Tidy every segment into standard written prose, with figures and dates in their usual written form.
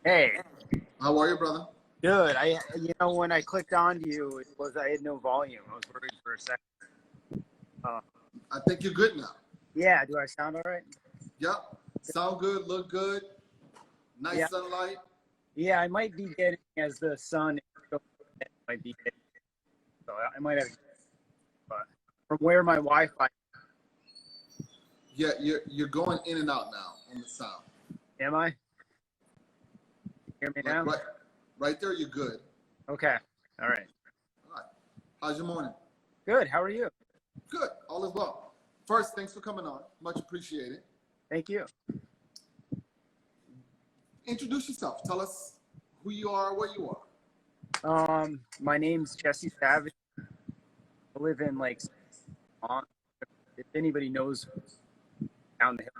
Hey, How are you, brother? good. When I clicked on you, I had no volume. I was worried for a second. Uh, I think you're good now. yeah, do I sound all right? Yep. Sound good, look good, Yeah, nice sunlight. yeah. I might be getting as the sun might be hitting, so I might have. But from where my Wi-Fi Yeah, you're going in and out now on the sound. am I? Hear me Like now? right there, you're good. Okay. All right. All right. How's your morning? Good. How are you? Good. All is well. First, thanks for coming on. Much appreciated. Thank you. Introduce yourself. Tell us who you are, where you are. My name's Jesse Savage. I live in if anybody knows down the hill.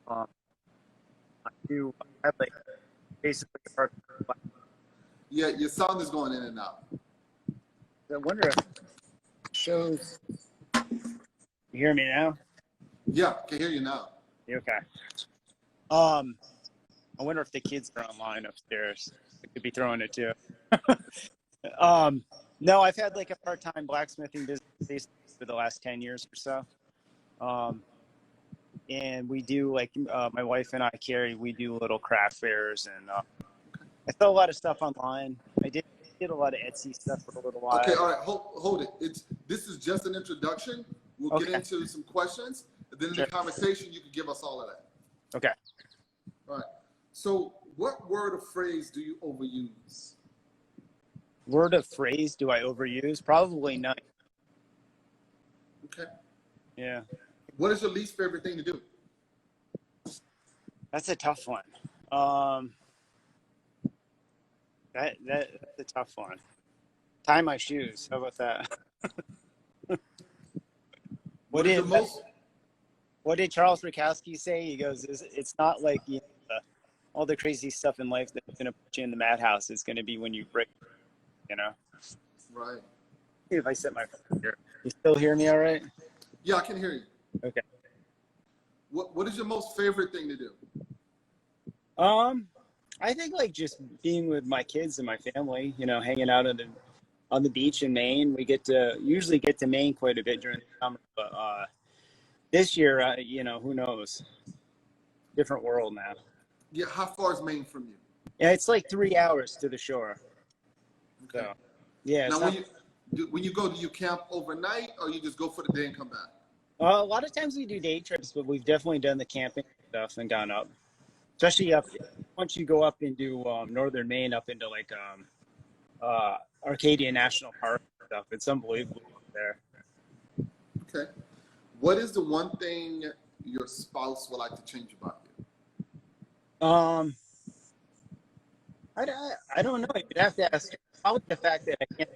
I have basically a park. Yeah, your sound is going in and out. I wonder if it shows. You hear me now? Yeah, can hear you now. You okay? I wonder if the kids are online upstairs. I could be throwing it too. No, I've had like a part-time blacksmithing business for the last 10 years or so. And we do my wife and I, Carrie, we do little craft fairs, and I sell a lot of stuff online. I did a lot of Etsy stuff for a little while. Okay, all right, hold it. This is just an introduction. We'll get into some questions, and then in the conversation, you can give us all of that. Okay. All right. So, what word or phrase do you overuse? Word of phrase do I overuse? Probably none. Okay. Yeah. What is your least favorite thing to do? That's a tough one. That's a tough one. Tie my shoes. How about that? What did Charles Bukowski say? He goes, "It's not like all the crazy stuff in life that's going to put you in the madhouse. It's going to be when you break, you know." Right. See if I set my phone here. You still hear me all right? Yeah, I can hear you. Okay. What is your most favorite thing to do? I think just being with my kids and my family, hanging out on the beach in Maine. We usually get to Maine quite a bit during the summer, but this year, who knows? Different world now. Yeah, how far is Maine from you? Yeah, it's like 3 hours to the shore. Okay. So, yeah. Now, when you go, do you camp overnight, or you just go for the day and come back? A lot of times we do day trips, but we've definitely done the camping stuff and gone up, especially once you go up into northern Maine, up into Arcadia National Park and stuff. It's unbelievable there. Okay. What is the one thing your spouse would like to change about you? I don't know. You'd have to ask. Probably the fact that I can't.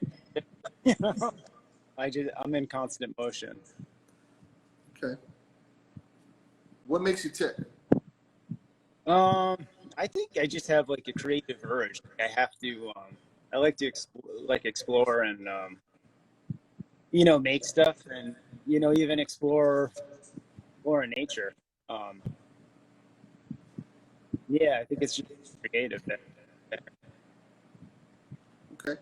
I'm in constant motion. Okay. What makes you tick? I think I just have a creative urge. I have to. I like to explore and make stuff and even explore nature. Yeah, I think it's just creative. Okay.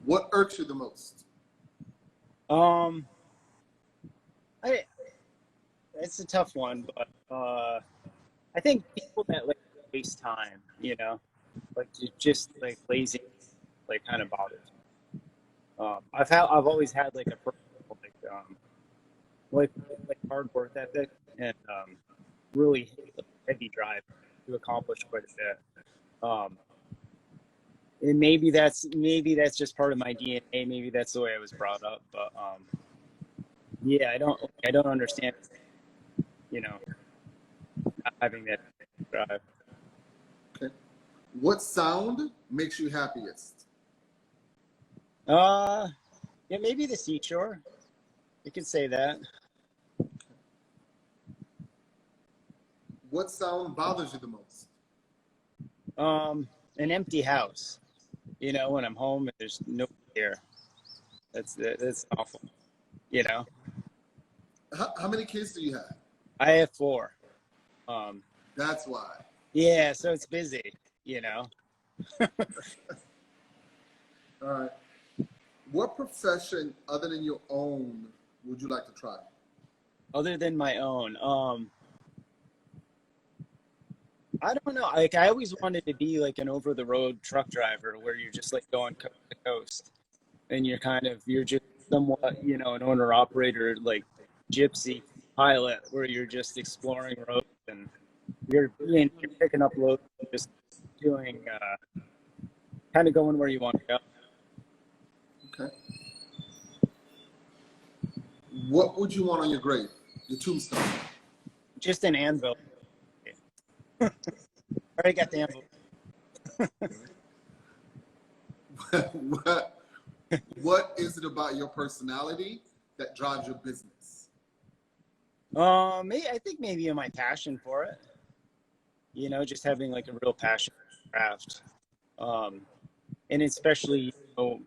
What irks you the most? It's a tough one, but I think people that waste time, just lazy, kind of bothers me. I've always had a personal hard work ethic and really heavy drive to accomplish quite a bit. And maybe that's just part of my DNA. Maybe that's the way I was brought up. But yeah, I don't understand, not having that drive. Okay. What sound makes you happiest? Yeah, maybe the seashore. You could say that. What sound bothers you the most? An empty house. When I'm home and there's nobody here. That's awful. How many kids do you have? I have 4. That's why. Yeah, so it's busy, you know. All right. What profession other than your own would you like to try? Other than my own, I don't know. Like I always wanted to be like an over the road truck driver where you're just like going coast to coast and you're just somewhat, you know, an owner operator like gypsy pilot where you're just exploring roads and you're picking up loads and just doing kind of going where you want to go. Okay. What would you want on your grave, your tombstone? Just an anvil. I already got the anvil. What is it about your personality that drives your business? I think maybe my passion for it. You know, just having like a real passion for craft. And especially, you know,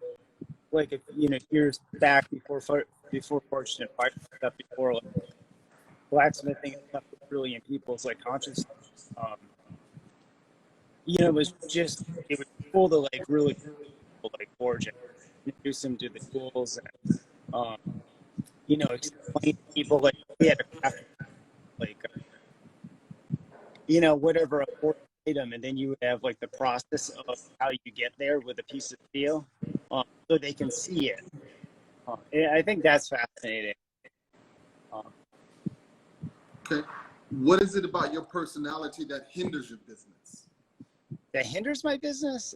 like if, you know, years back before fortune and fire stuff, before like blacksmithing and stuff was really in people's like consciousness. Um, you know, it was cool to like really like forge and introduce them to the tools and you know, explain to people like we had a craft like you know, whatever a forged item, and then you would have like the process of how you get there with a piece of steel, so they can see it. I think that's fascinating. Um, Okay. What is it about your personality that hinders your business? that hinders my business.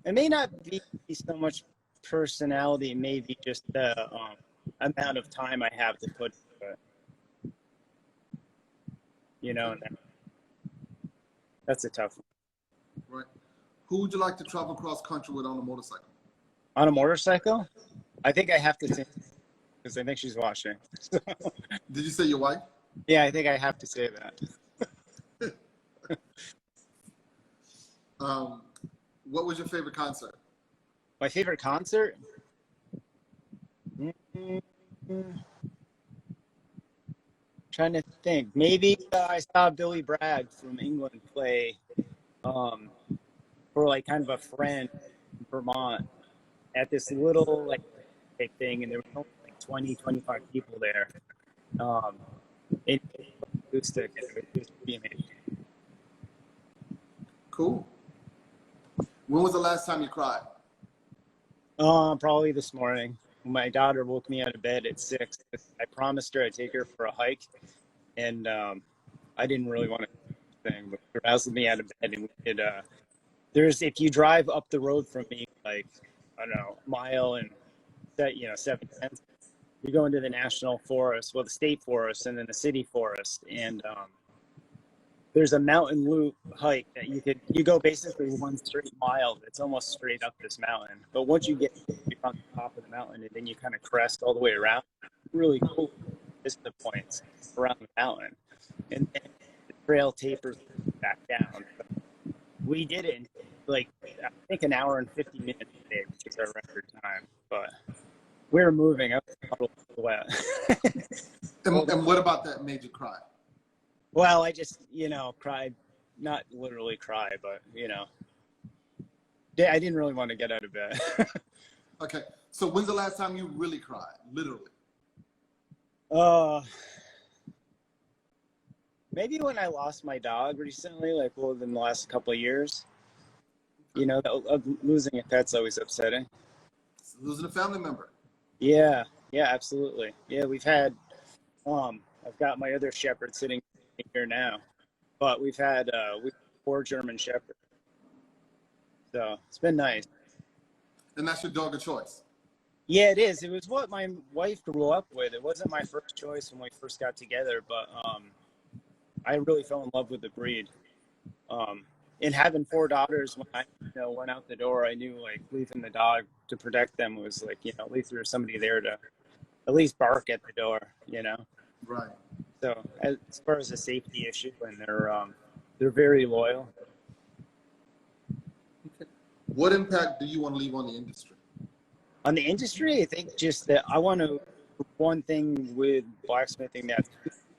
It may not be so much personality, maybe just the amount of time I have to put into it. You know, and that's a tough one. Right. Who would you like to travel cross country with on a motorcycle? On a motorcycle, I think I have to say because I think she's watching. Did you say your wife? Yeah, I think I have to say that. What was your favorite concert? My favorite concert? Mm-hmm. Trying to think. Maybe I saw Billy Bragg from England play for like kind of a friend in Vermont at this little like big thing, and there were only like 20, 25 people there. It acoustic, and it was pretty amazing. Cool. When was the last time you cried? Probably this morning. My daughter woke me out of bed at 6. I promised her I'd take her for a hike, and I didn't really want to thing, but she roused me out of bed, and we did. If you drive up the road from me, like I don't know, a mile and you know 7 tenths, you go into the national forest, well, the state forest, and then the city forest, and there's a mountain loop hike that you go basically one straight mile. It's almost straight up this mountain. But once you get on the top of the mountain and then you kind of crest all the way around, really cool vista points around the mountain. And then the trail tapers back down. But we did it in like, I think an hour and 50 minutes today, which is our record time. But we're moving up a wet. And what about that made you cry? Well, I just, you know, cried, not literally cry, but, you know, I didn't really want to get out of bed. Okay. So when's the last time you really cried? Literally. Maybe when I lost my dog recently, like within the last couple of years. You know, losing a pet's always upsetting. It's losing a family member. Yeah, absolutely. Yeah, we've had, I've got my other shepherd sitting here now, but we've had 4 German shepherds, so it's been nice. And that's your dog of choice. Yeah, it is. It was what my wife grew up with. It wasn't my first choice when we first got together, but I really fell in love with the breed. And having 4 daughters, when I went out the door, I knew like leaving the dog to protect them was like, you know, at least there was somebody there to at least bark at the door, you know. Right. So as far as a safety issue, and they're very loyal. Okay. What impact do you want to leave on the industry? On the industry, I think just that I want to. One thing with blacksmithing that's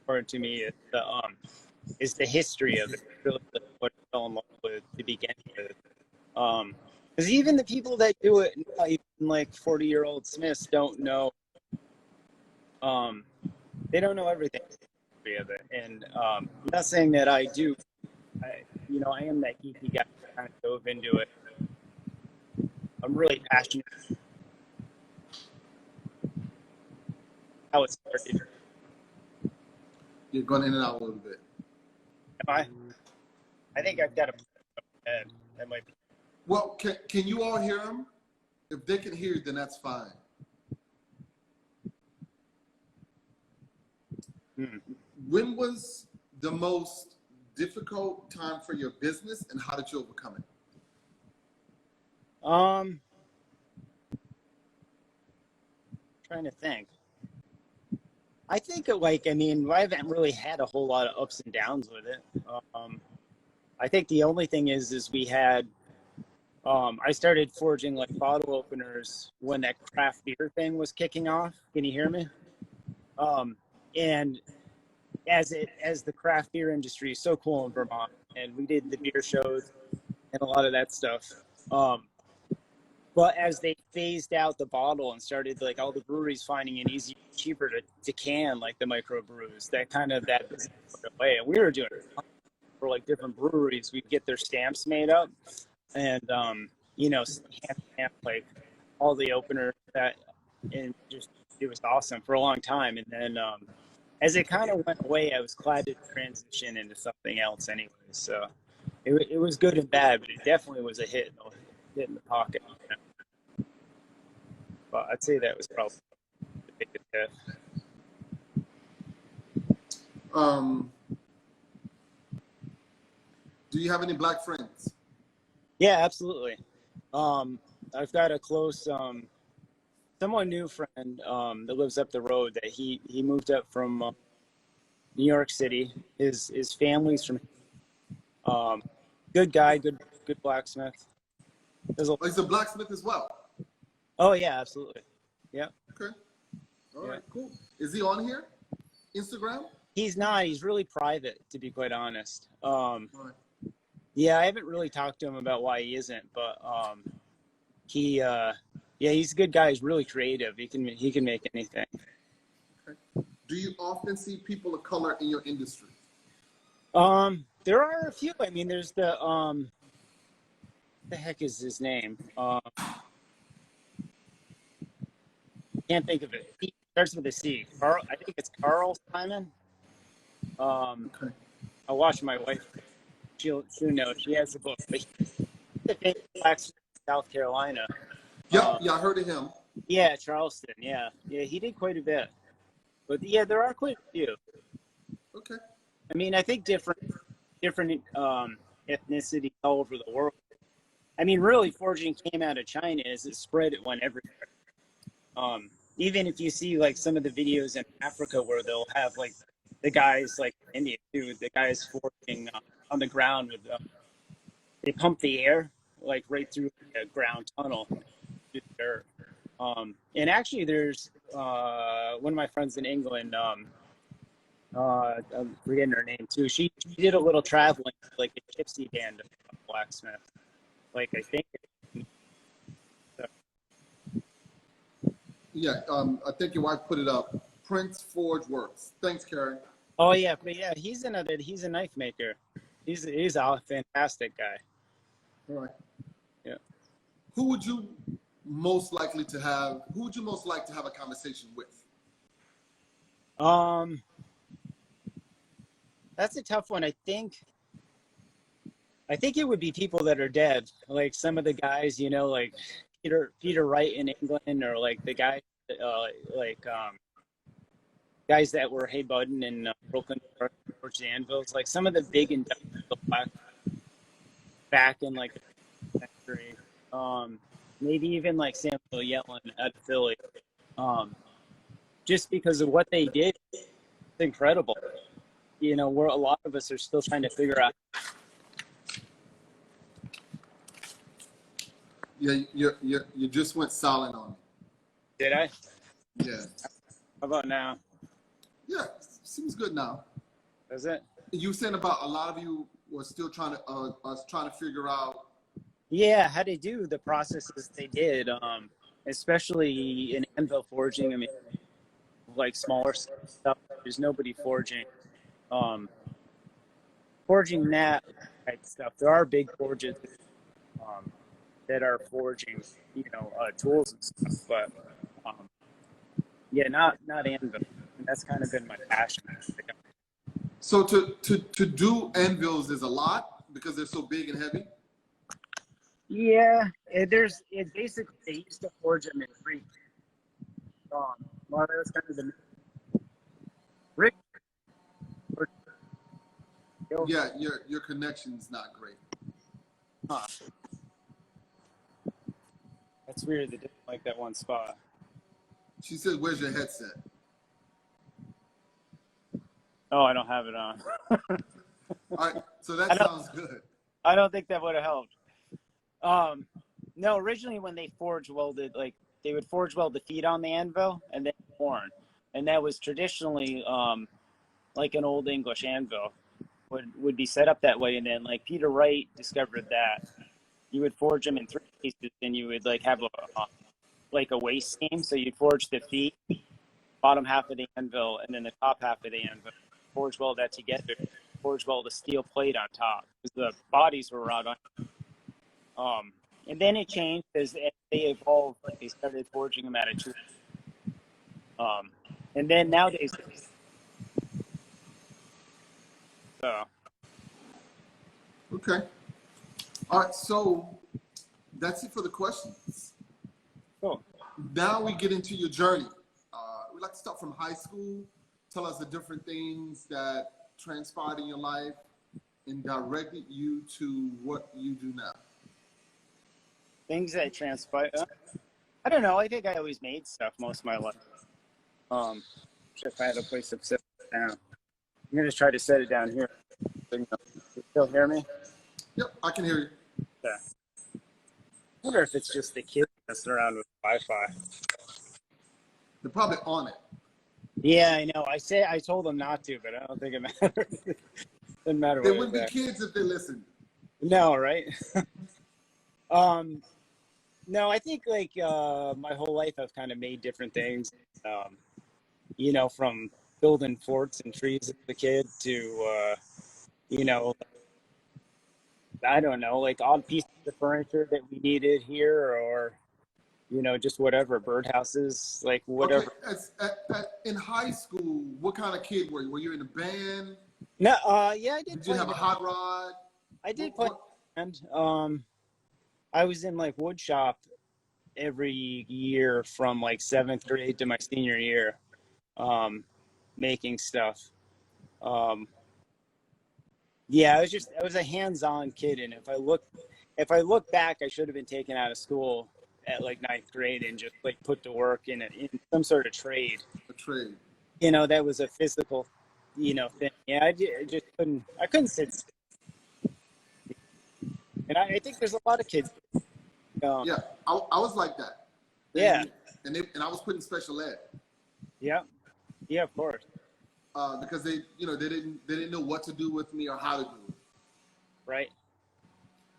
important to me is is the history of it. Really what I fell in love with to begin with. Because even the people that do it, even like 40-year-old Smiths, don't know. They don't know everything of it, and I'm not saying that I do. I am that geeky guy that kind of dove into it. I'm really passionate how it started. You're going in and out a little bit. Am I? I think I've got a head. That might be. Well, can you all hear him? If they can hear you, then that's fine. When was the most difficult time for your business, and how did you overcome it? Trying to think. I think I haven't really had a whole lot of ups and downs with it. I think the only thing is we had. I started forging like bottle openers when that craft beer thing was kicking off. Can you hear me? And as the craft beer industry is so cool in Vermont, and we did the beer shows and a lot of that stuff. But as they phased out the bottle and started like all the breweries finding it easier, cheaper to can like the microbrews, that business went away. And we were doing it for like different breweries. We'd get their stamps made up, and hand like all the openers and just it was awesome for a long time. And then as it kind of went away, I was glad to transition into something else anyway. So it was good and bad, but it definitely was a hit in the pocket. But I'd say that was probably the biggest hit. Do you have any Black friends? Yeah, absolutely. I've got a close, somewhat new friend that lives up the road. That he moved up from New York City. His family's from. Good guy, good blacksmith. He's a blacksmith as well. Oh yeah, absolutely. Yeah. Okay. All right, cool. Is he on here? Instagram? He's not. He's really private, to be quite honest. Right. Yeah, I haven't really talked to him about why he isn't, but he's a good guy. He's really creative. He can make anything. Okay. Do you often see people of color in your industry? There are a few. I mean, there's what the heck is his name? Can't think of it. He starts with a C. Carl, I think it's Carl Simon. Okay. I'll watch my wife. She'll know. She has the book. But he's a famous blacksmith in South Carolina. Yeah, I heard of him. Yeah, Charleston. Yeah, he did quite a bit. But yeah, there are quite a few. Okay. I mean, I think different ethnicities all over the world. I mean, really, forging came out of China as it spread. It went everywhere. Even if you see like some of the videos in Africa where they'll have like the guys like in India too, the guys forging on the ground with they pump the air like right through a ground tunnel. And actually, there's one of my friends in England. I'm forgetting her name too. She did a little traveling like a gypsy band of blacksmith. Like I think. Yeah, I think your wife put it up. Prince Forge Works. Thanks, Karen. Oh yeah, but yeah, he's a knife maker. He's a fantastic guy. All right. Yeah. Who would you most like to have a conversation with? That's a tough one. I think it would be people that are dead, like some of the guys, like Peter Wright in England, or like the guy, guys that were Hey Budden in Brooklyn, George the Anvils, like some of the big industrial back in like the century. Maybe even like Samuel Yellen out of Philly. Just because of what they did, it's incredible. Where a lot of us are still trying to figure out. Yeah, you just went silent on me. Did I? Yeah. How about now? Yeah, seems good now. Does it? You saying about a lot of you were still trying to figure out. Yeah, how to do the processes they did, especially in anvil forging. I mean, like smaller stuff. There's nobody um, forging that type stuff. There are big forges um, that are forging, tools and stuff. But yeah, not anvil. And that's kind of been my passion. So to do anvils is a lot because they're so big and heavy. Yeah, it basically they used to forge them in three. Well, that was kind of the brick. Yeah, your connection's not great. Huh. That's weird. They didn't like that one spot. She said, "Where's your headset?" Oh, I don't have it on. All right, so that sounds good. I don't think that would have helped. No, originally when they forge welded, like they would forge weld the feet on the anvil and then horn, and that was traditionally like an old English anvil would be set up that way. And then like Peter Wright discovered that you would forge them in three pieces, and you would like have a waist seam. So you'd forge the feet, bottom half of the anvil, and then the top half of the anvil. Forge weld that together. Forge weld a steel plate on top because the bodies were wrought on. And then it changed as they evolved. Like they started forging them out of tool. And then nowadays, Okay. All right, so that's it for the questions. cool. Now we get into your journey. We'd like to start from high school. Tell us the different things that transpired in your life and directed you to what you do now. Things that transpire. I don't know. I think I always made stuff most of my life. If I had a place to sit down, I'm gonna try to set it down here. You still hear me? Yep, I can hear you. Yeah. I wonder if it's just the kids messing around with Wi-Fi. They're probably on it. Yeah, I know. I told them not to, but I don't think it matters. Doesn't matter. They wouldn't be kids if they listened. No, right? No, I think like my whole life I've kind of made different things. From building forts and trees as a kid to I don't know, like odd pieces of furniture that we needed here, or just whatever, birdhouses, like whatever. Okay, in high school, what kind of kid were you? Were you in a band? No, yeah, I did. Did you have a hot rod? I did play band. I was in like wood shop every year from like 7th grade to my senior year, making stuff. Yeah, I was a hands-on kid, and if I look back, I should have been taken out of school at like 9th grade and just like put to work in some sort of trade. A trade. That was a physical, thing. Yeah, I just couldn't sit still. And I think there's a lot of kids. Yeah, I was like that. Yeah. And I was put in special ed. Yeah. Yeah, of course. Because they didn't know what to do with me or how to do it. Right.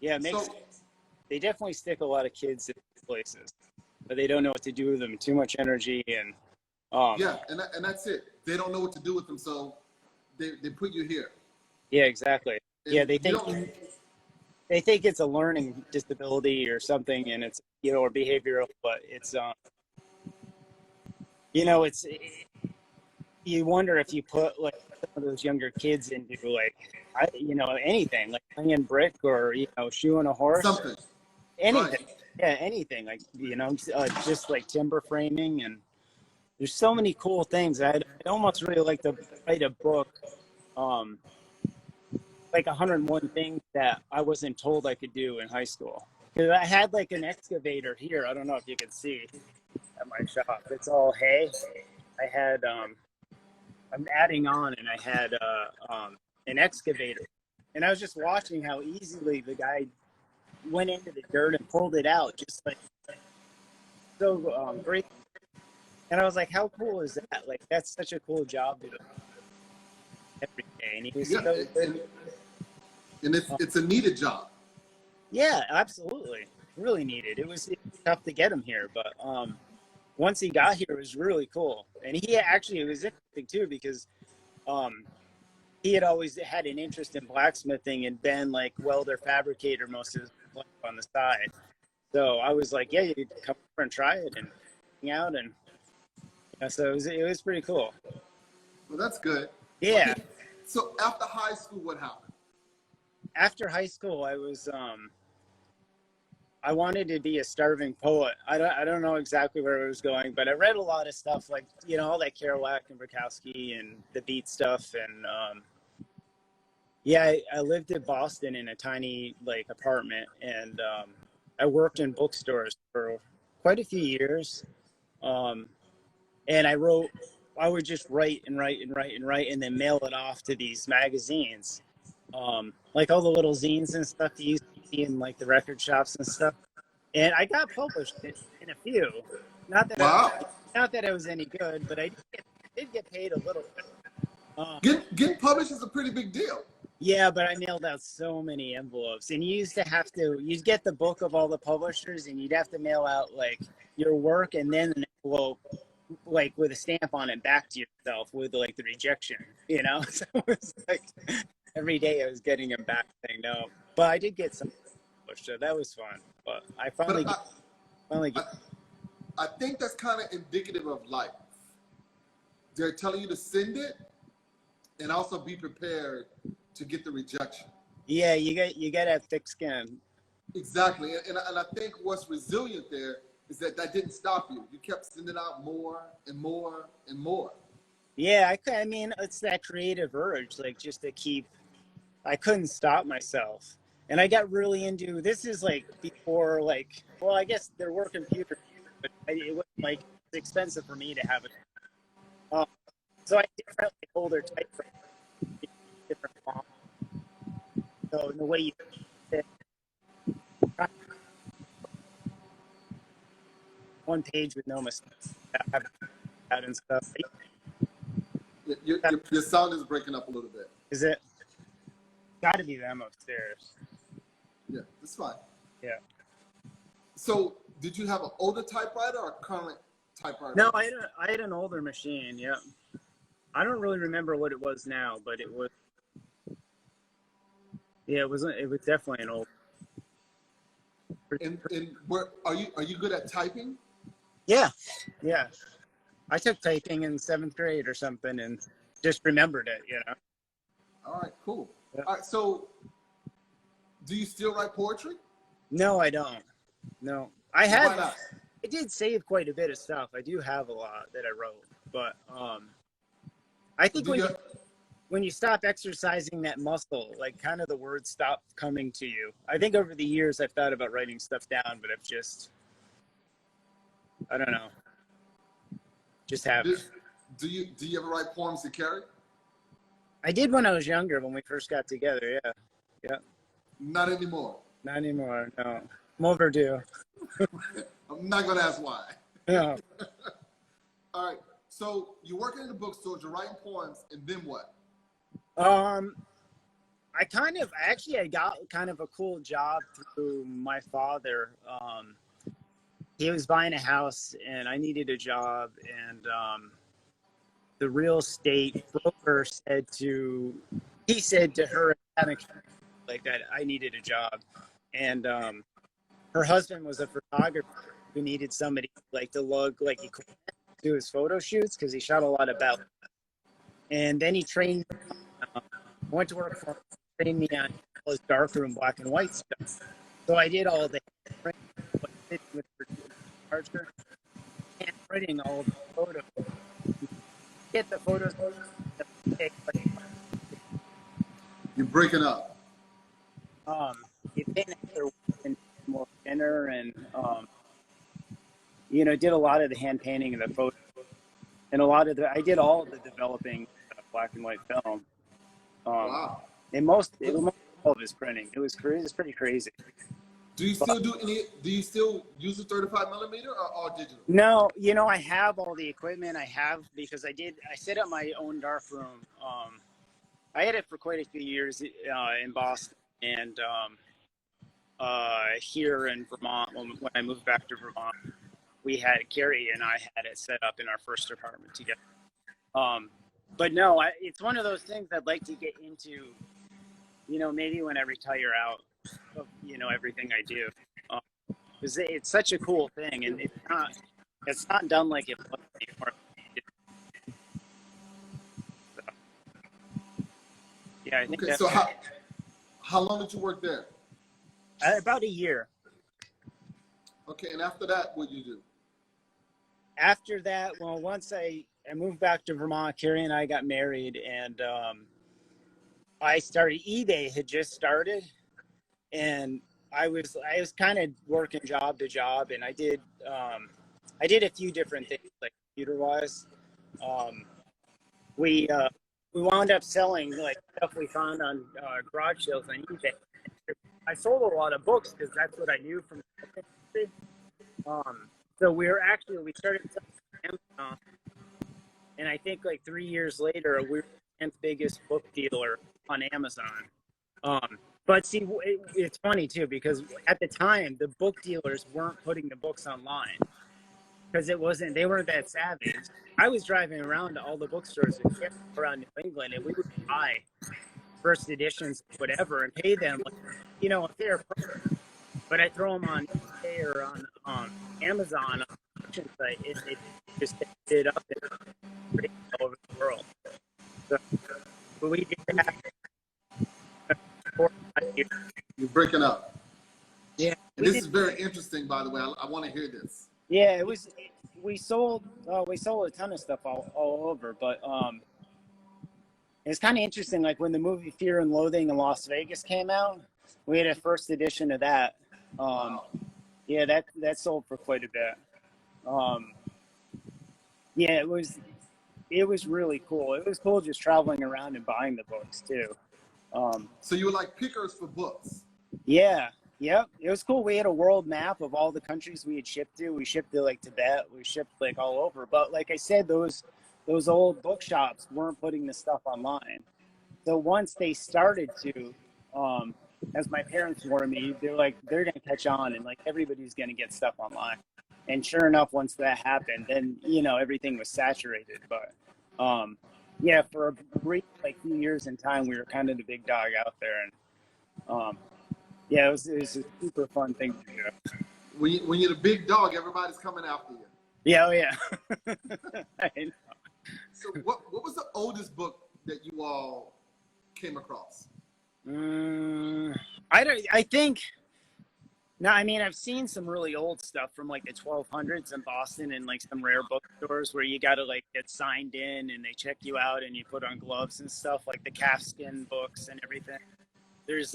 Yeah, it makes sense. They definitely stick a lot of kids in places, but they don't know what to do with them. Too much energy and yeah, and that's it. They don't know what to do with them, so they put you here. Yeah, exactly. And yeah, they think it's a learning disability or something, and it's or behavioral, but it's it's you wonder if you put like some of those younger kids into like anything like playing brick or shoeing a horse, something, anything. Right. Yeah, anything like just like timber framing, and there's so many cool things. I'd almost really like to write a book, like 101 things that I wasn't told I could do in high school. Because I had like an excavator here. I don't know if you can see at my shop. It's all hay. I had I'm adding on, and I had an excavator, and I was just watching how easily the guy went into the dirt and pulled it out, just like so great. And I was like, how cool is that? Like, that's such a cool job to do. every day, and he was Yeah, so good. and it's a needed job. Yeah, absolutely, really needed. It was tough to get him here, but once he got here, it was really cool. And he actually, it was interesting too because um, he had always had an interest in blacksmithing and been like welder fabricator most of his life on the side. So I was like, yeah, you could come over and try it and hang out, and so it was pretty cool. Well, that's good. Yeah. Okay, so after high school, what happened? After high school, I wanted to be a starving poet. I don't know exactly where it was going, but I read a lot of stuff like, all that Kerouac and Bukowski and the beat stuff. And yeah, I lived in Boston in a tiny like apartment, and I worked in bookstores for quite a few years. Um, and I would just write and write and write and write and then mail it off to these magazines. Like all the little zines and stuff you used to see in like the record shops and stuff. And I got published in a few. Not that I, Wow, not that I was any good, but did get paid a little bit. Um, getting published is a pretty big deal. yeah, but I mailed out so many envelopes, and you used to have to. You'd get the book of all the publishers, and you'd have to mail out like your work, and then an envelope, like with a stamp on it, back to yourself with like the rejection. So it was like every day I was getting them back saying no. But I did get some published, so that was fun. But I finally But finally get. I think that's kind of indicative of life. They're telling you to send it, and also be prepared to get the rejection. Yeah, you got to have thick skin. Exactly, and I think what's resilient there is that didn't stop you. You kept sending out more and more and more. Yeah, I mean, it's that creative urge, like just to keep. I couldn't stop myself, and I got really into. This is like before, like, well, I guess there were computers, but it was like it's expensive for me to have it. So I different like older typewriters, different fonts. So in the way you fit, one page with no mistakes, have and stuff. Your sound is breaking up a little bit. Is it? Got to be them upstairs. Yeah, that's fine. Yeah. So, did you have an older typewriter or a current typewriter? No, I had an older machine. Yeah. I don't really remember what it was now, but it was. Yeah, it was definitely an old. And where are you good at typing? Yeah, yeah. I took typing in 7th grade or something, and just remembered it. All right, cool. Yeah. All right, so do you still write poetry? No, I don't. No, Why not? I did save quite a bit of stuff. I do have a lot that I wrote, but I think when you stop exercising that muscle, like kind of the words stop coming to you. I think over the years I've thought about writing stuff down, but I've just, I don't know, just haven't. Do you ever write poems to carry? I did when I was younger, when we first got together. Yeah, yeah. Not anymore. Not anymore. No, I'm overdue. I'm not gonna ask why. No. All right. So you're working in the bookstores, you're writing poems, and then what? I got kind of a cool job through my father. He was buying a house, and I needed a job, and the real estate broker said to her like that I needed a job, and her husband was a photographer who needed somebody like to look like he could do his photo shoots because he shot a lot of bells. And then he trained. Went to work for him, trained me on all his darkroom black and white stuff. So I did all the with Archer and printing all the photos. Get the photos. You're breaking up. You paint after more thinner, and did a lot of the hand painting and the photos, and I did all of the developing black and white film. Wow. And most all of his printing. It was pretty crazy. Do you still use a 35 millimeter or all digital? No, I have all the equipment. I have because I set up my own dark room I had it for quite a few years in Boston and here in Vermont. When I moved back to Vermont, we had Carrie and I had it set up in our first apartment together. But no, it's one of those things I'd like to get into, maybe when I retire out of, everything I do. Because it's such a cool thing, and it's not done like it was anymore. So, yeah, I think Okay, so how long did you work there? About a year. Okay, and after that, what did you do? After that, well, once I moved back to Vermont, Carrie and I got married, and I started. eBay had just started, and I was kind of working job to job, and I did a few different things like computer wise. We wound up selling like stuff we found on garage sales on eBay. I sold a lot of books because that's what I knew from the book industry. So we started selling on Amazon, and I think like 3 years later, we were the 10th biggest book dealer on Amazon. But see, it's funny too, because at the time, the book dealers weren't putting the books online because they weren't that savvy. I was driving around to all the bookstores around New England, and we would buy first editions, whatever, and pay them, a fair price. But I throw them on eBay or on Amazon on the auction site, and they just picked it up and all over the world. So, but we did that. You're breaking up. Yeah, this is very interesting, by the way. I want to hear this. Yeah, it was. We sold a ton of stuff all over, but it's kind of interesting. Like when the movie Fear and Loathing in Las Vegas came out, we had a first edition of that. Yeah, that sold for quite a bit. Yeah, it was really cool. It was cool just traveling around and buying the books too. So you were like pickers for books. Yeah, yep. It was cool. We had a world map of all the countries we had shipped to. We shipped to like Tibet. We shipped like all over. But like I said, those old bookshops weren't putting the stuff online. So once they started to, as my parents warned me, they're gonna catch on and like everybody's gonna get stuff online. And sure enough, once that happened, then everything was saturated. But yeah, for a brief few years in time, we were kind of the big dog out there, and yeah, it was a super fun thing to do. When you're the big dog, everybody's coming after you. Yeah, oh yeah. I know. So what was the oldest book that you all came across? I think. No, I mean, I've seen some really old stuff from like the 1200s in Boston and like some rare bookstores where you got to like get signed in and they check you out and you put on gloves and stuff, like the calfskin books and everything. There's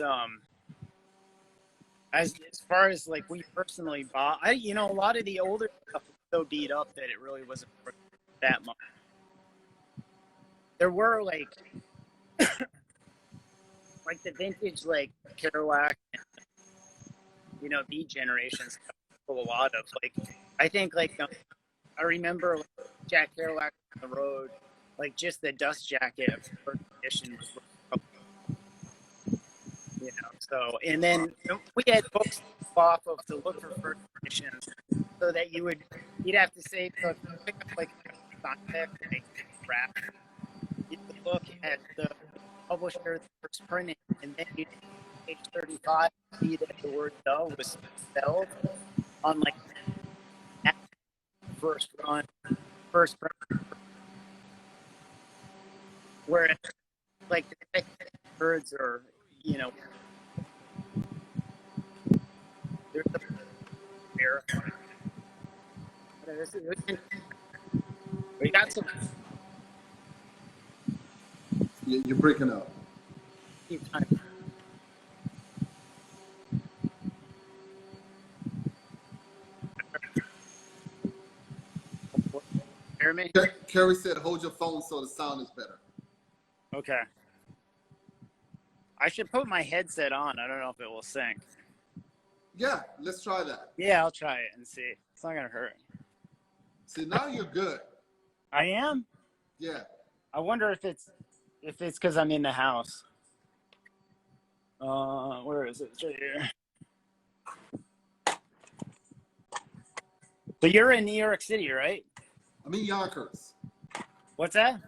as far as like we personally bought, a lot of the older stuff was so beat up that it really wasn't worth that much. There were like like the vintage like Kerouac and Beat Generation stuff, a lot of like I think like I remember like, Jack Kerouac on the road, like just the dust jacket of the first edition was so, and then we had books off of to look for first editions so that you'd have to say, so if you pick up like a contact and they wrap, you would look at the publisher that first printing, and then you page 35 see that the word "the" was spelled on like first print, whereas like the words are there's a verifying. We got some. You're breaking up. Hear me? Carrie said, "Hold your phone so the sound is better." Okay. I should put my headset on. I don't know if it will sync. Yeah, let's try that. Yeah, I'll try it and see. It's not gonna hurt. See, now you're good. I am? Yeah. I wonder if it's if it's because I'm in the house. Where is it? It's right here. So you're in New York City, right? I'm in Yonkers. What's that?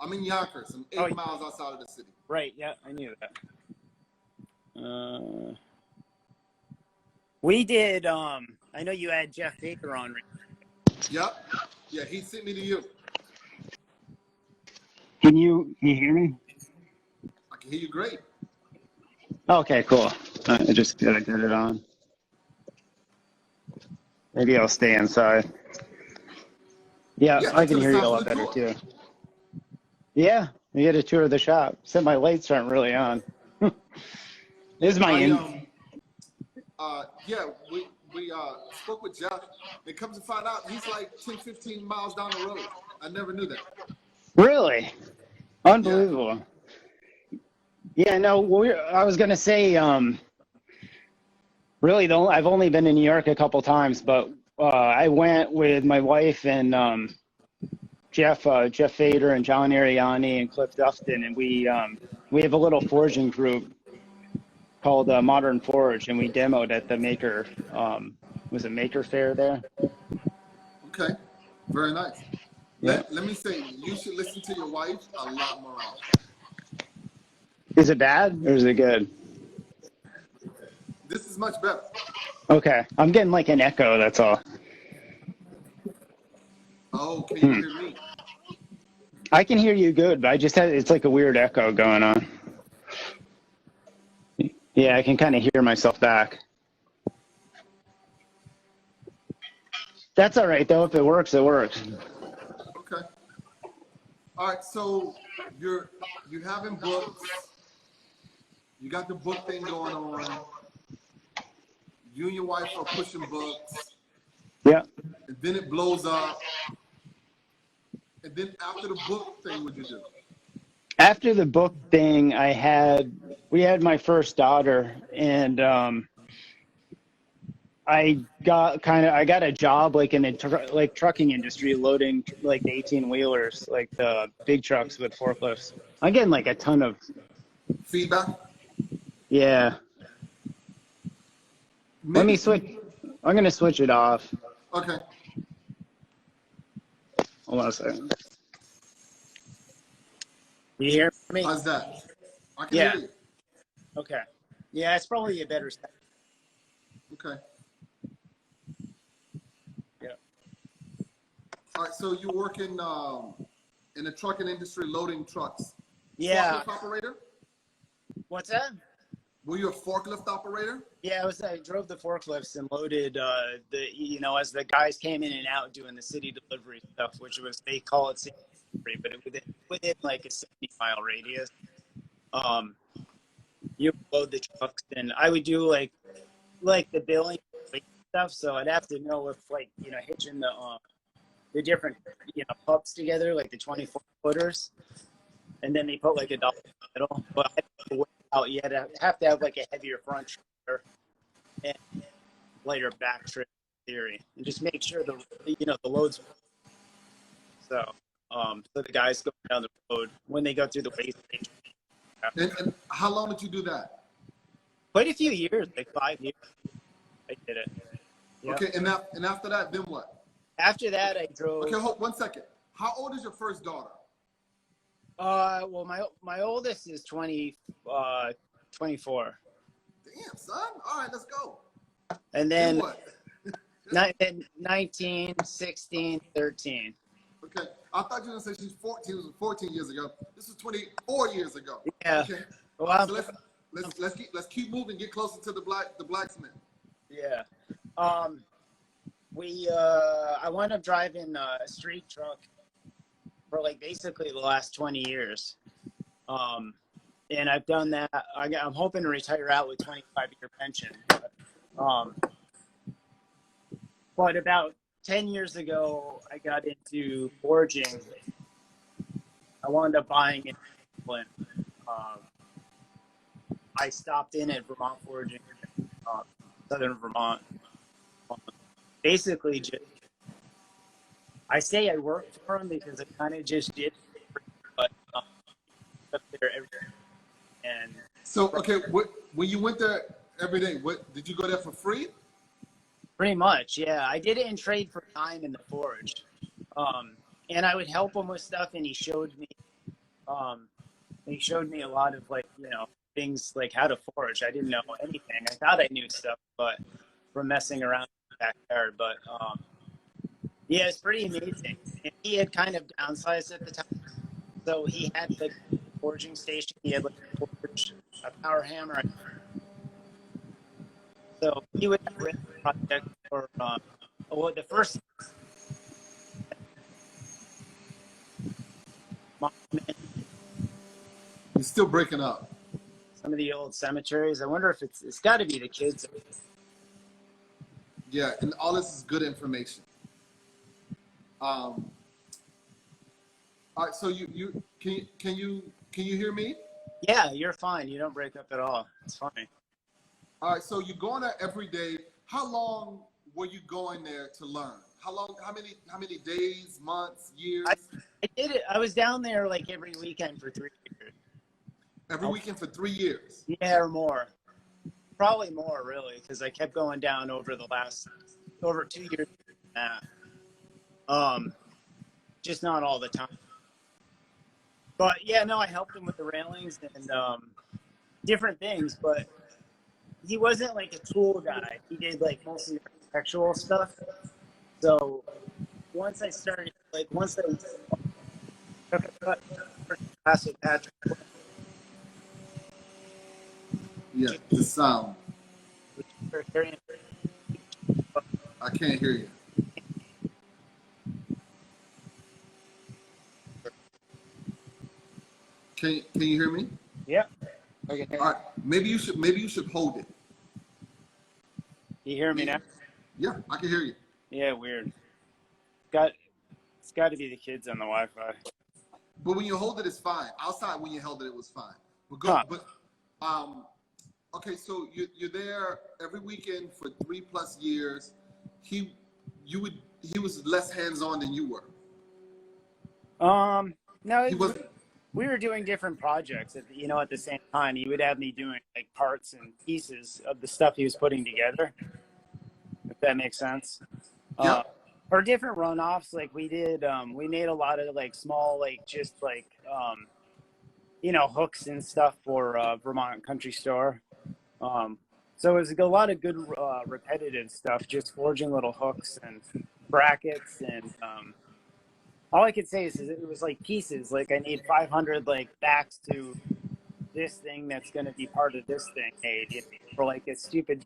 I'm in Yonkers. I'm 8 miles outside of the city. Right. Yeah, I knew that. We did. I know you had Jeff Baker on. Yep. Yeah, he sent me to you. Can you hear me? I can hear you great. Okay, cool. I just gotta get it on. Maybe I'll stay inside. Yeah, Yeah, I can to the hear you a south lot of the better door. too. Yeah, we get a tour of the shop. Except my lights aren't really on. This is my Yeah, we spoke with Jeff. It comes to find out he's like 10, 15 miles down the road. I never knew that. Really? Yeah. Unbelievable. Yeah, no, I was gonna say, really, I've only been in New York a couple times, but I went with my wife and Jeff Fader and John Ariani and Cliff Dustin, and we have a little forging group called Modern Forge, and we demoed at the Maker was it Maker Fair there? Okay. Very nice. Yeah. Let me say, you should listen to your wife a lot more often. Is it bad or is it good? This is much better. Okay, I'm getting like an echo. That's all. Oh, can you hear me? I can hear you good, but I just had it's like a weird echo going on. Yeah, I can kind of hear myself back. That's all right though. If it works, it works. Okay. All right. So you having books. You got the book thing going on. You and your wife are pushing books. Yeah. And then it blows up. And then after the book thing, what'd you do? After the book thing, we had my first daughter, and I got a job like in the trucking industry, loading like 18-wheelers, like the big trucks with forklifts. I'm getting like a ton of Feedback? yeah. Let me Maybe. switch. I'm gonna switch it off. Okay. Hold on a second. You hear me? How's that? I can Yeah. hear you. Okay. Yeah, it's probably a better set. Okay. Yeah. All right. So you're working in the trucking industry, loading trucks. Yeah. Forklift operator? What's that? Were you a forklift operator? Yeah, I drove the forklifts and loaded as the guys came in and out doing the city delivery stuff, which was, they call it city delivery, but within like a 70-mile radius. You load the trucks, and I would do like the billing stuff. So I'd have to know if hitching the different pups together, like the 24-footers, and then they put like a dollar in the middle. But I had to work out. You have to have like a heavier front trailer and lighter back trailer theory, and just make sure the loads. So so the guys go down the road when they go through the weigh station. And how long did you do that? Quite a few years, like 5 years. I did it. Yep. Okay, and after that, then what? After that, I drove. Okay, hold 1 second. How old is your first daughter? Well, my oldest is 24. Damn, son. All right, let's go. And then what? 19, 16, 13. Okay, I thought you were gonna say she's 14. It was 14 years ago. This was 24 years ago. Yeah. Okay. Well, So let's keep moving. Get closer to the blacksmith. Yeah. I wound up driving a street truck for like basically the last 20 years. And I've done that. I'm hoping to retire out with 25-year pension. But about 10 years ago, I got into forging. I wound up buying it in England. I stopped in at Vermont Forging, Southern Vermont. Basically, just I say I worked for them because I kind of just did. But the there every and So, okay, when you went there every day, what did you go there for free? pretty much, yeah. I did it in trade for time in the forge. And I would help him with stuff, and um, he showed me a lot of like, things like how to forge. I didn't know anything. I thought I knew stuff, but from messing around in the backyard. But yeah, it's pretty amazing. And he had kind of downsized at the time, so he had like a forging station. He had like a forge, a power hammer. So he would have written projects for the first monument, You're still breaking up. some of the old cemeteries. I wonder if it's got to be the kids. Yeah, and all this is good information. All right, so you can you hear me? Yeah, you're fine. You don't break up at all. It's fine. All right, so you're going there every day. How long were you going there to learn? How long? How many days, months, years? I did it. I was down there like every weekend for 3 years. Every weekend for 3 years. Yeah, or more. Probably more, really, because I kept going down over 2 years and a half. Just not all the time. But yeah, no, I helped him with the railings and different things. But he wasn't like a tool guy. He did like mostly architectural stuff. So once I took a cut for class with Patrick, Yeah, the sound. which is very I can't hear you. Can you hear me? yeah. Okay. All right, maybe you should hold it. You hear me now? Yeah, I can hear you. Yeah, weird. It's got to be the kids on the Wi-Fi. But when you hold it, it's fine. Outside, when you held it, it was fine. But go. Huh. But okay, so you're there every weekend for 3+ years. He was less hands-on than you were. No, He wasn't. we were doing different projects at the same time. He would have me doing like parts and pieces of the stuff he was putting together, if that makes sense. Yeah. Or different runoffs. Like we made a lot of like small, like just like, hooks and stuff for Vermont Country Store. So it was a lot of good repetitive stuff, just forging little hooks and brackets. And all I could say is it was like pieces. Like I need 500 like backs to this thing that's going to be part of this thing made for like a stupid,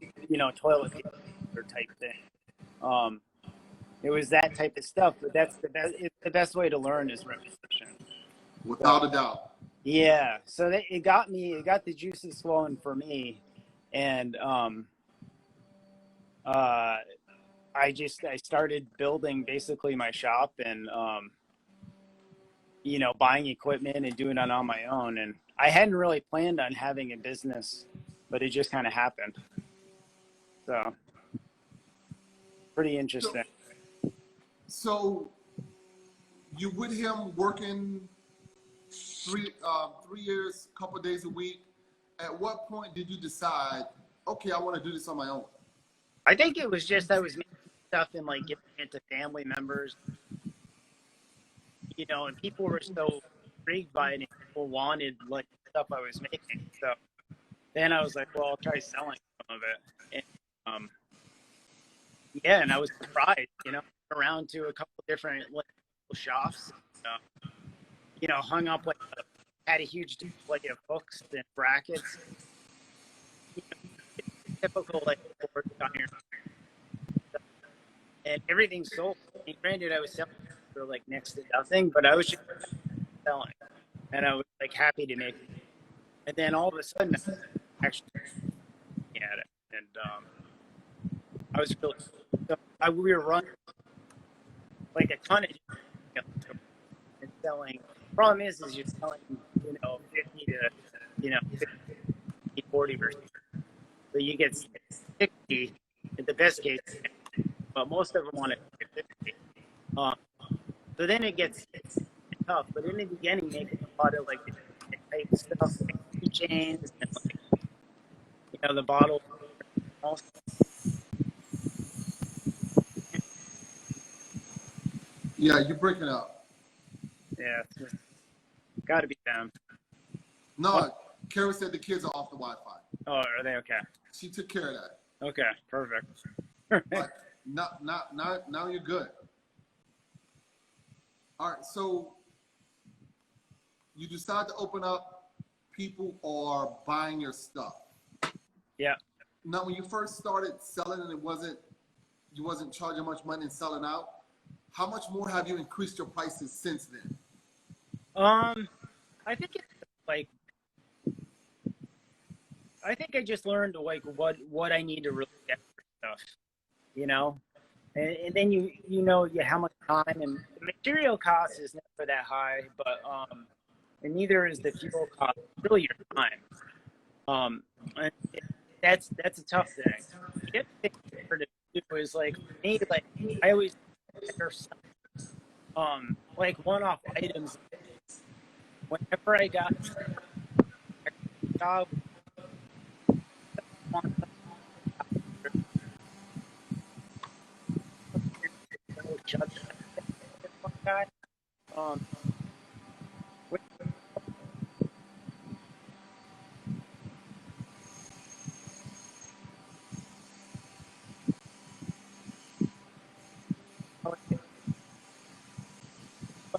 toilet paper type thing. It was that type of stuff, but that's the best. It's the best way to learn is repetition. Without a doubt. Yeah. So it got the juices flowing for me, and I started building basically my shop and buying equipment and doing it on my own. And I hadn't really planned on having a business, but it just kind of happened. So pretty interesting. So you with him working 3 years, couple days a week. At what point did you decide, okay, I want to do this on my own? I think it was just I was making stuff and like giving it to family members, and people were so intrigued by it and people wanted like stuff I was making. So then I was like, well, I'll try selling some of it. And yeah, and I was surprised, around to a couple different like shops, hung up like had a huge display of hooks and brackets, typical like forge iron, and everything sold. And granted, I was selling for like next to nothing, but I was just selling, and I was like happy to make it. And then all of a sudden, I actually at it, and I was really we were running like a ton of and selling. Problem is you're selling 50 to 50, 40%. So you get 60 in the best case, but most of them want it 50. So then it gets tough. But in the beginning, making a lot of like type stuff, like keychains and like, the bottle. Yeah, you're breaking up. Yeah, it's got to be them. No, Carrie said the kids are off the Wi-Fi. Oh, are they okay? She took care of that. Okay, perfect. But now you're good. All right, so you decide to open up, people are buying your stuff. Yeah. Now, when you first started selling and you wasn't charging much money and selling out, how much more have you increased your prices since then? I think it's like, I think I just learned like what I need to really get for stuff, and then how much time, and the material cost is never that high, but and neither is the fuel cost. It's really your time. And that's a tough thing. The other thing to do is like for me, like I always like one-off items. Whenever I got a job, um,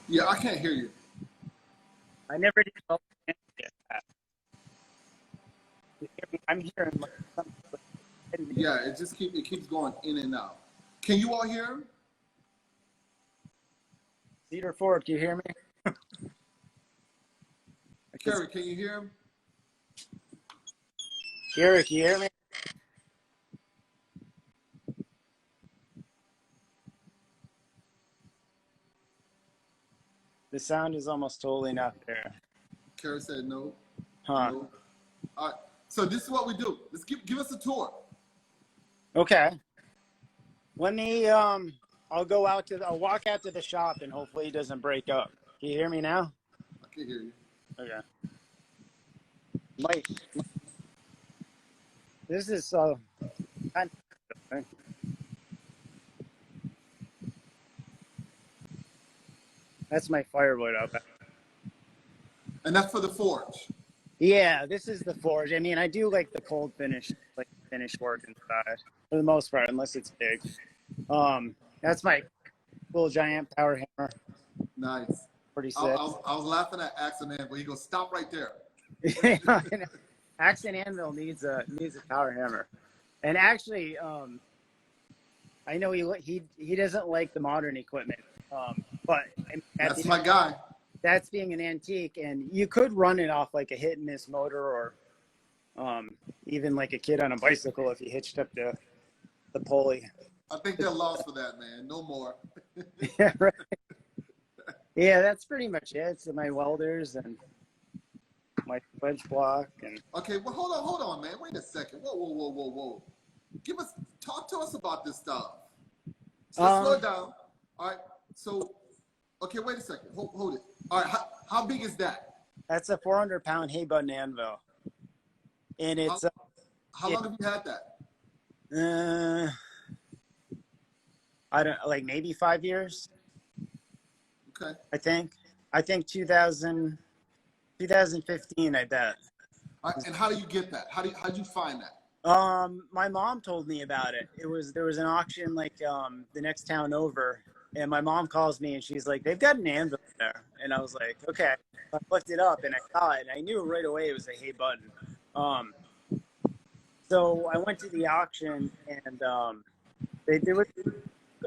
Yeah, I can't hear you. I never did. I'm hearing like something. Yeah, it keeps going in and out. Can you all hear him? Cedar Ford, do you hear me? Carrie, can you hear him? Gary, can you hear me? The sound is almost totally not there. Carrie said no. Huh. No. All right. So this is what we do. Let's give us a tour. Okay. Let me I'll walk out to the shop and hopefully it doesn't break up. Can you hear me now? I can hear you. Okay. Mike. This is kind of, that's my firewood up. And that's for the forge. Yeah, this is the forge. I mean, I do like the cold finish, like finish work inside for the most part, unless it's big. That's my little giant power hammer. Nice. Pretty sick. I was laughing at accident, but he goes, stop right there. Axe and Anvil needs a power hammer, and actually, I know he doesn't like the modern equipment, but That's my guy. That's being an antique, and you could run it off like a hit and miss motor, or even like a kid on a bicycle if you hitched up the pulley. I think they're lost for that, man. No more. Yeah, right. Yeah, that's pretty much it. So my welders and my wedge block and. Okay, well, hold on, man. Wait a second. Whoa. Talk to us about this stuff. So slow it down. All right. So, okay, wait a second. Hold it. All right. How big is that? That's a 400-pound hay button anvil, and it's. How long have you had that? I don't like maybe 5 years. Okay. I think 2015. I bet. All right, and how do you get that? How'd you find that? My mom told me about it. There was an auction like the next town over, and my mom calls me and she's like, they've got an anvil there, and I was like, okay. I looked it up and I saw it, and I knew right away it was a hay button. So I went to the auction, and there was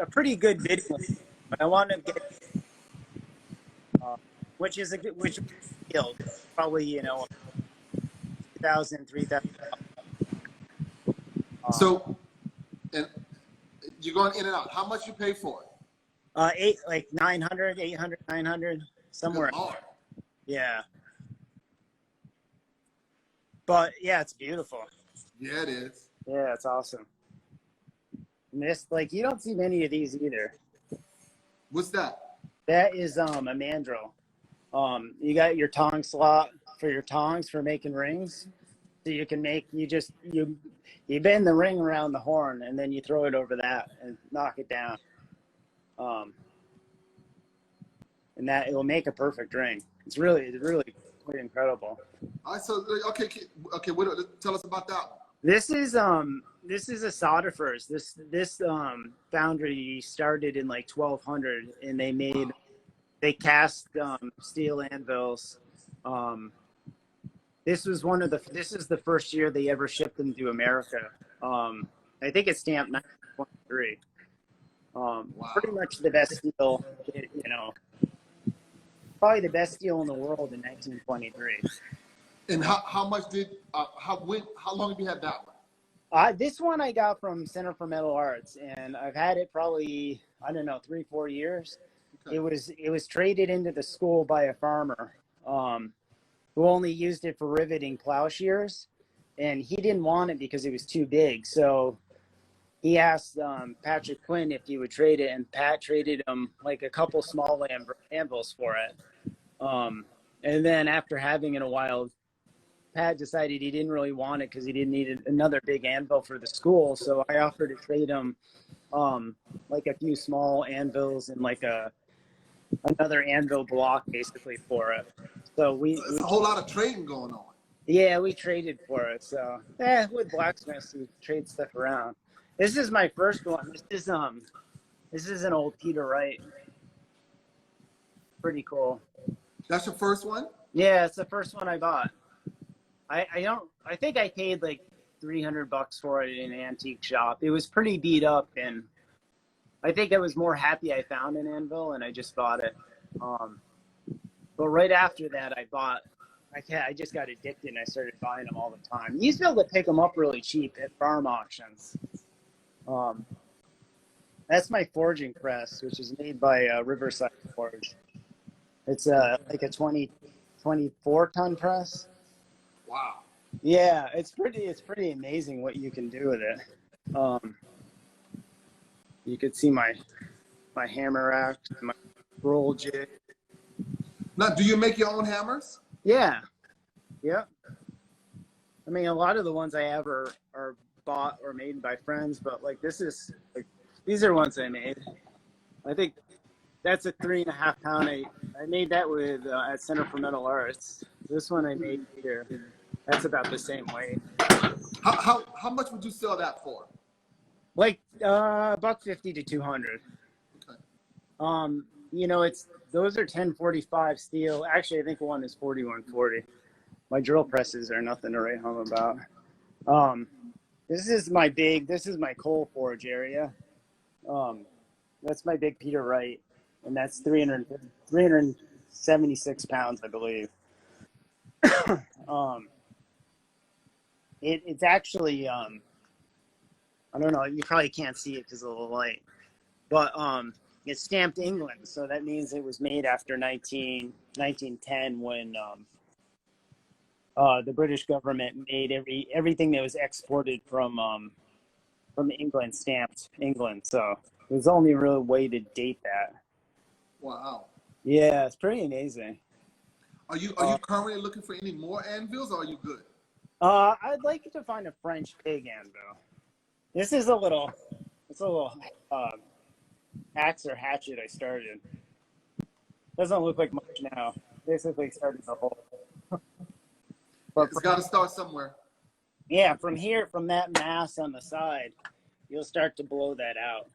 a pretty good bidding list, but I wanted to get which field, probably 2,000, 3,000. So, and you're going in and out. How much you pay for it? 900, 800, 900, somewhere. Yeah. But yeah, it's beautiful. Yeah, it is. Yeah, it's awesome. And this, like, you don't see many of these either. What's that? That is a mandrel. You got your tong slot for your tongs for making rings. So you can make you bend the ring around the horn and then you throw it over that and knock it down. And that it will make a perfect ring. It's really quite incredible. All right, so okay. Tell us about that one. This is a solder first. This foundry started in like 1200, and they cast steel anvils. This is the first year they ever shipped them to America. I think it's stamped 1923. Wow. Pretty much the best steel, probably the best steel in the world in 1923. And how long have you had that one? This one I got from Center for Metal Arts, and I've had it probably, I don't know, 3-4 years. Okay. It was traded into the school by a farmer who only used it for riveting plowshares, and he didn't want it because it was too big. So he asked Patrick Quinn if he would trade it, and Pat traded him like a couple small anvils for it. And then after having it a while, Pat decided he didn't really want it because he didn't need another big anvil for the school. So I offered to trade him like a few small anvils and like another anvil block basically for it. So there's a whole lot of trading going on. Yeah, we traded for it. So with blacksmiths, we trade stuff around. This is my first one. This is an old Peter Wright. Pretty cool. That's your first one? Yeah, it's the first one I bought. I think I paid like $300 for it in an antique shop. It was pretty beat up, and I think I was more happy I found an anvil and I just bought it. But right after that, I just got addicted and I started buying them all the time. You used to be able to pick them up really cheap at farm auctions. That's my forging press, which is made by Riverside Forge. It's like a 24-ton press. Wow. Yeah, it's pretty amazing what you can do with it. You could see my hammer rack, my roll jig. Now, do you make your own hammers? Yeah. Yep. I mean, a lot of the ones I have are bought or made by friends, but like these are ones I made. I think that's a 3.5 pound. I made that with at Center for Metal Arts. This one I made here. That's about the same weight. How much would you sell that for? Like $150 to $200. Okay. Those are 1045 steel. Actually, I think one is 4140. My drill presses are nothing to write home about. This is my coal forge area. That's my big Peter Wright, and that's 376 pounds, I believe. It's actually I don't know, you probably can't see it because of the light, but it's stamped England, so that means it was made after 1910 when the British government made everything that was exported from England stamped England, so there's only a real way to date that. Wow. Yeah, it's pretty amazing. Are you currently looking for any more anvils, or are you good? I'd like to find a French pig anvil. This is a little axe or hatchet I started. Doesn't look like much now. Basically started the hole. But it's got to start somewhere. Yeah, from that mass on the side, you'll start to blow that out,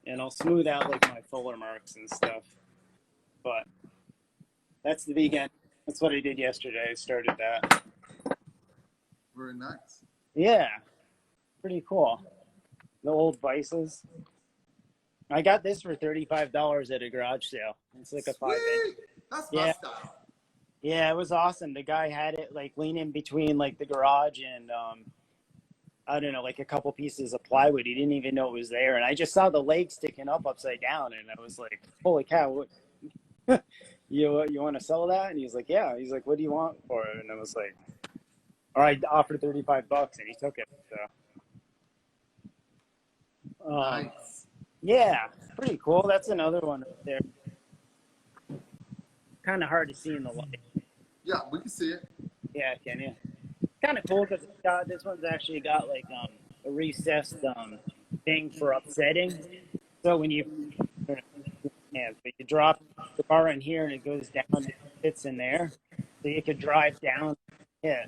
and I'll smooth out like my fuller marks and stuff. But that's the vegan. That's what I did yesterday. I started that. Very nice. Yeah, pretty cool. The old vices. I got this for $35 at a garage sale. It's like a 5-inch. That's my style. Yeah, it was awesome. The guy had it like leaning between like the garage and I don't know, like a couple pieces of plywood. He didn't even know it was there, and I just saw the leg sticking up upside down, and I was like, "Holy cow! You want to sell that?" And he's like, "Yeah." He's like, "What do you want for it?" And I was like, "All right, offered $35," and he took it. So, nice. Yeah, pretty cool. That's another one right there. Kind of hard to see in the light. Yeah, we can see it. Yeah, can you? Kind of cool because this one's actually got like a recessed thing for upsetting. So when you but you drop the bar in here and it goes down, it fits in there, so you could drive down. Yeah,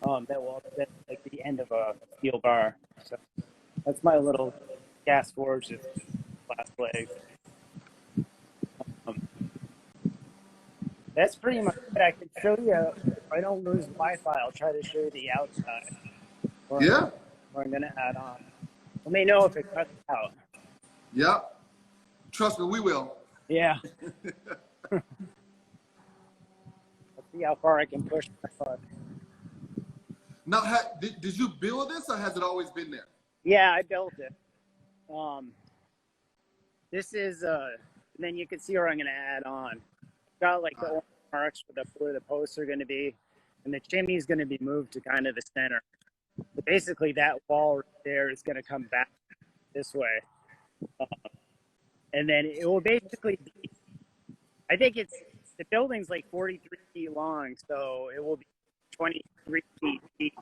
that will upset like the end of a steel bar. So that's my little gas forge with glass legs. Um, that's pretty much it. I can show you if I don't lose Wi-Fi. I'll try to show you the outside, or Yeah. I'm gonna add on. Let me know if it cuts out. Yeah. Trust me, we will. Yeah. Let's see how far I can push my car. Now, did you build this or has it always been there? Yeah, I built it. This is and then you can see where I'm gonna add on. Got like the orange marks where the posts are gonna be, and the chimney is gonna be moved to kind of the center. So basically, that wall right there is gonna come back this way, and then it will basically be. I think the building's like 43 feet long, so it will be 23 feet deep,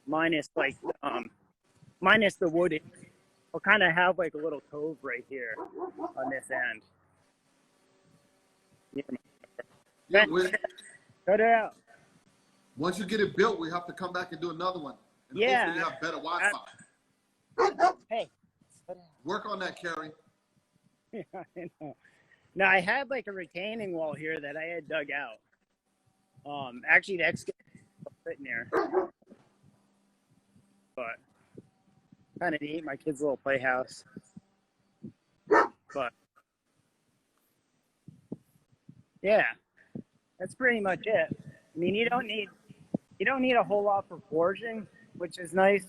minus like minus the wood. I'll kind of have like a little cove right here on this end. Yeah, Cut it out. once you get it built, we have to come back and do another one. And Yeah. hopefully you have better Wi-Fi. Hey. Work on that, Kerry. Yeah, I know. Now I had like a retaining wall here that I had dug out. Actually the excavator was sitting there, but kind of neat. My kid's little playhouse, but yeah, that's pretty much it. I mean, you don't need a whole lot for forging, which is nice.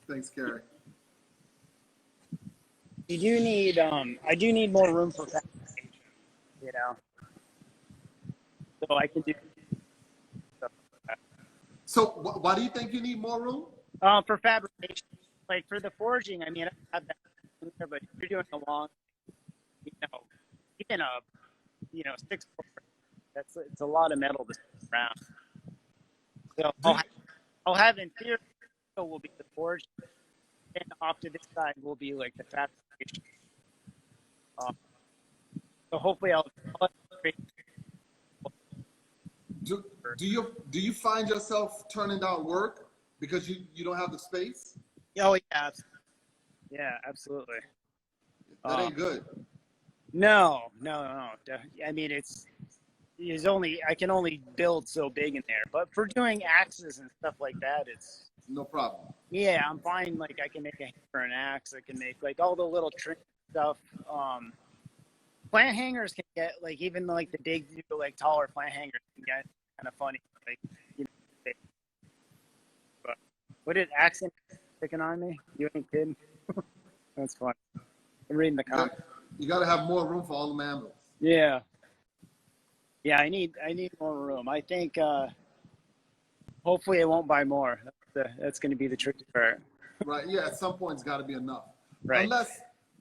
Thanks, Kerry. You do need I do need more room for fabrication, you know, so I can do stuff like that. So why do you think you need more room? For fabrication, like for the forging, I mean, I have that in there, but if you're doing a long, you know, even a 6 it's a lot of metal to spin around. So I'll have in theory will be the forge, and off to this side will be like the fabrication. So hopefully I'll Do you find yourself turning down work because you don't have the space? Oh yeah, absolutely. That ain't good. No. I mean, I can only build so big in there, but for doing axes and stuff like that, it's No problem. yeah, I'm fine. Like I can make a hammer and axe. I can make like all the little trick stuff. Plant hangers can get like even like the big, like taller plant hangers can get kind of funny. Like big. But what did accent picking on me? You ain't kidding. That's funny. I'm reading the comments. You got to have more room for all the mammals. Yeah. Yeah, I need more room. I think hopefully I won't buy more. That's going to be the tricky part. Right. Yeah. At some point, it's got to be enough. Right.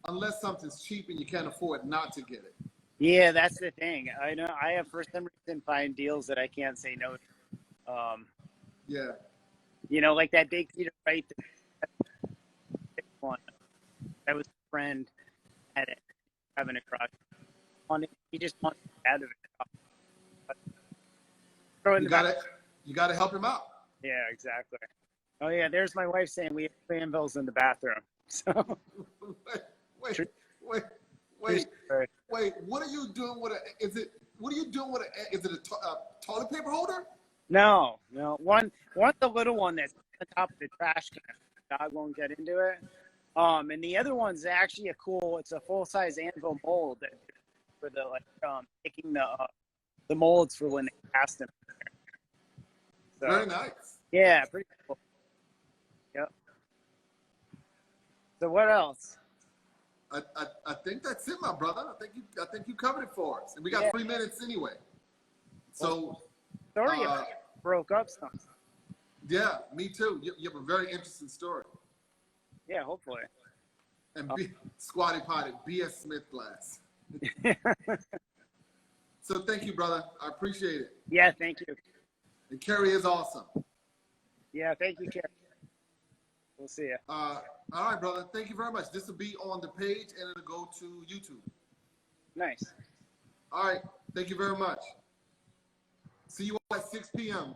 Unless something's cheap and you can't afford not to get it. Yeah, that's the thing. I know I have for some reason find deals that I can't say no to. Yeah. You know, like that big Peter Wright one. That was a friend at it having a crush on it. He just wanted to get out of it. You gotta help him out. Yeah, exactly. Oh yeah, there's my wife saying we have anvils in the bathroom. So wait. What are you doing with is it a toilet paper holder? No. One the little one that's on the top of the trash can. The dog won't get into it. And the other one's actually it's a full size anvil mold that for the making the molds for when they cast them. So, very nice. Yeah, pretty cool. Yep. So what else? I think that's it, my brother. I think you covered it for us, and we got 3 minutes anyway. So Sorry, broke up some. Yeah, me too. You have a very interesting story. Yeah, hopefully. And Squatty Potty, B.S. Smith class. So thank you, brother. I appreciate it. Yeah, thank you. And Kerry is awesome. Yeah, thank you, Kerry. We'll see you. All right, brother. Thank you very much. This will be on the page and it'll go to YouTube. Nice. All right. Thank you very much. See you all at 6 p.m.